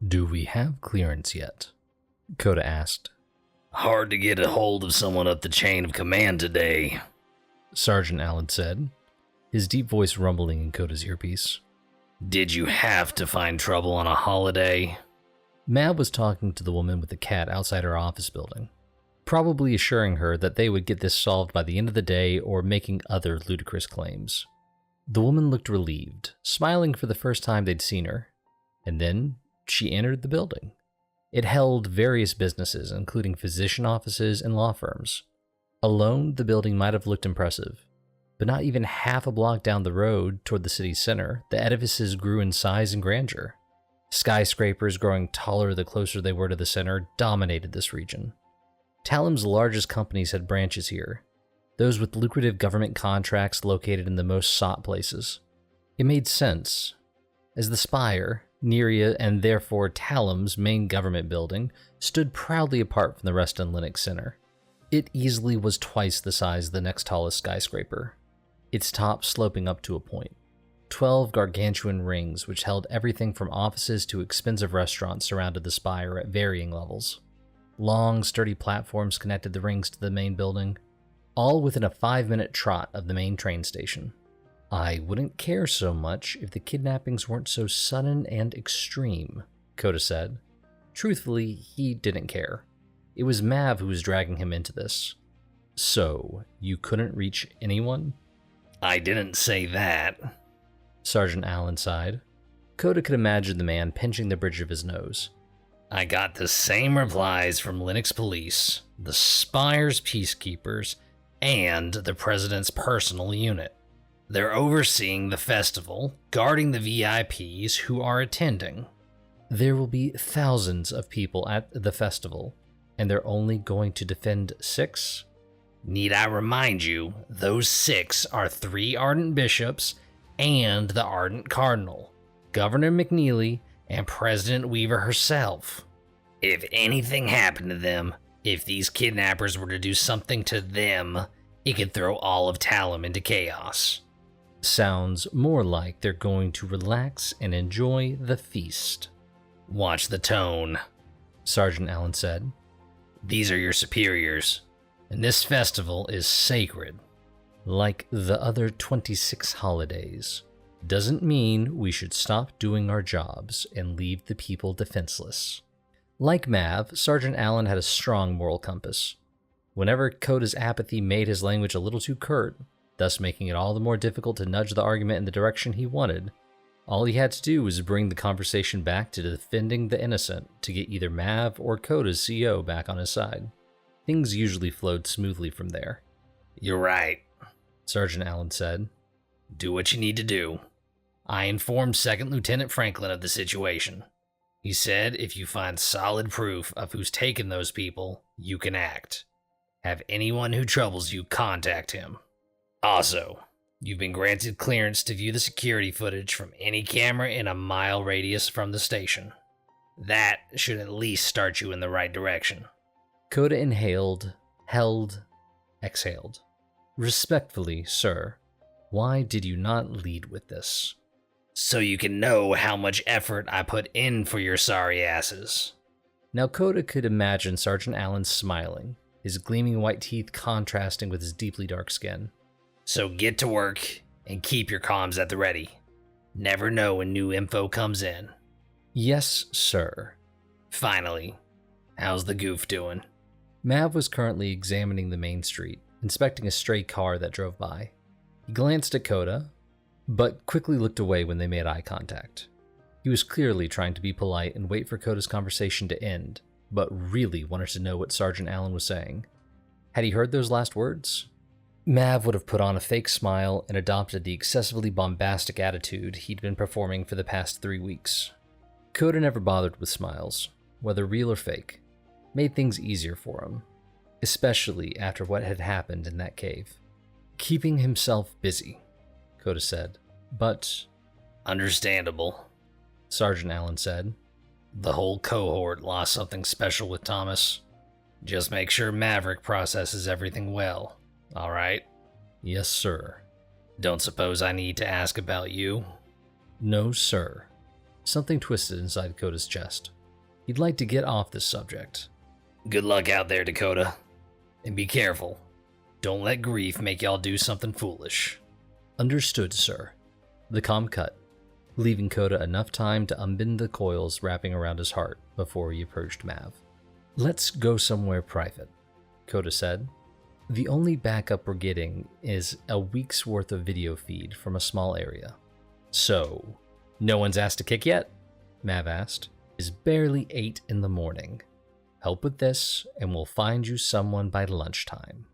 Do we have clearance yet? Koda asked. Hard to get a hold of someone up the chain of command today, Sergeant Allen said, his deep voice rumbling in Koda's earpiece. Did you have to find trouble on a holiday? Mav was talking to the woman with the cat outside her office building, probably assuring her that they would get this solved by the end of the day or making other ludicrous claims. The woman looked relieved, smiling for the first time they'd seen her, and then she entered the building. It held various businesses, including physician offices and law firms. Alone, the building might have looked impressive, but not even half a block down the road toward the city's center, the edifices grew in size and grandeur. Skyscrapers growing taller the closer they were to the center dominated this region. Talem's largest companies had branches here, those with lucrative government contracts located in the most sought places. It made sense, as the Spire, Neria, and therefore Talem's main government building, stood proudly apart from the rest in Linick Center. It easily was twice the size of the next tallest skyscraper, its top sloping up to a point. 12 gargantuan rings, which held everything from offices to expensive restaurants, surrounded the spire at varying levels. Long, sturdy platforms connected the rings to the main building, all within a 5-minute trot of the main train station. I wouldn't care so much if the kidnappings weren't so sudden and extreme, Koda said. Truthfully, he didn't care. It was Mav who was dragging him into this. So, you couldn't reach anyone? I didn't say that, Sergeant Allen sighed. Koda could imagine the man pinching the bridge of his nose. I got the same replies from Linick's police, the Spire's peacekeepers, and the President's personal unit. They're overseeing the festival, guarding the VIPs who are attending. There will be thousands of people at the festival, and they're only going to defend 6? Need I remind you, those 6 are 3 ardent bishops and the ardent cardinal, Governor McNeely, and President Weaver herself. If anything happened to them, if these kidnappers were to do something to them, it could throw all of Talem into chaos. Sounds more like they're going to relax and enjoy the feast. Watch the tone, Sergeant Allen said. These are your superiors, and this festival is sacred. Like the other 26 holidays, doesn't mean we should stop doing our jobs and leave the people defenseless. Like Mav, Sergeant Allen had a strong moral compass. Whenever Koda's apathy made his language a little too curt, thus making it all the more difficult to nudge the argument in the direction he wanted, all he had to do was bring the conversation back to defending the innocent to get either Mav or Koda's CO back on his side. Things usually flowed smoothly from there. You're right, Sergeant Allen said. Do what you need to do. I informed 2nd Lieutenant Franklin of the situation. He said if you find solid proof of who's taken those people, you can act. Have anyone who troubles you contact him. Also, you've been granted clearance to view the security footage from any camera in a mile radius from the station. That should at least start you in the right direction. Koda inhaled, held, exhaled. Respectfully, sir, why did you not lead with this? So you can know how much effort I put in for your sorry asses. Now Koda could imagine Sergeant Allen smiling, his gleaming white teeth contrasting with his deeply dark skin. So get to work and keep your comms at the ready. Never know when new info comes in. Yes, sir. Finally, how's the goof doing? Mav was currently examining the main street, inspecting a stray car that drove by. He glanced at Koda, but quickly looked away when they made eye contact. He was clearly trying to be polite and wait for Koda's conversation to end, but really wanted to know what Sergeant Allen was saying. Had he heard those last words? Mav would have put on a fake smile and adopted the excessively bombastic attitude he'd been performing for the past 3 weeks. Koda never bothered with smiles, whether real or fake. Made things easier for him, especially after what had happened in that cave. Keeping himself busy, Koda said, but... Understandable, Sergeant Allen said. The whole cohort lost something special with Thomas. Just make sure Maverick processes everything well, all right? Yes, sir. Don't suppose I need to ask about you? No, sir. Something twisted inside Koda's chest. He'd like to get off this subject. Good luck out there, Dakota. And be careful. Don't let grief make y'all do something foolish. Understood, sir. The comm cut, leaving Koda enough time to unbend the coils wrapping around his heart before he approached Mav. Let's go somewhere private, Koda said. The only backup we're getting is a week's worth of video feed from a small area. So, no one's asked to kick yet? Mav asked. It's barely 8 in the morning. Help with this, and we'll find you someone by lunchtime.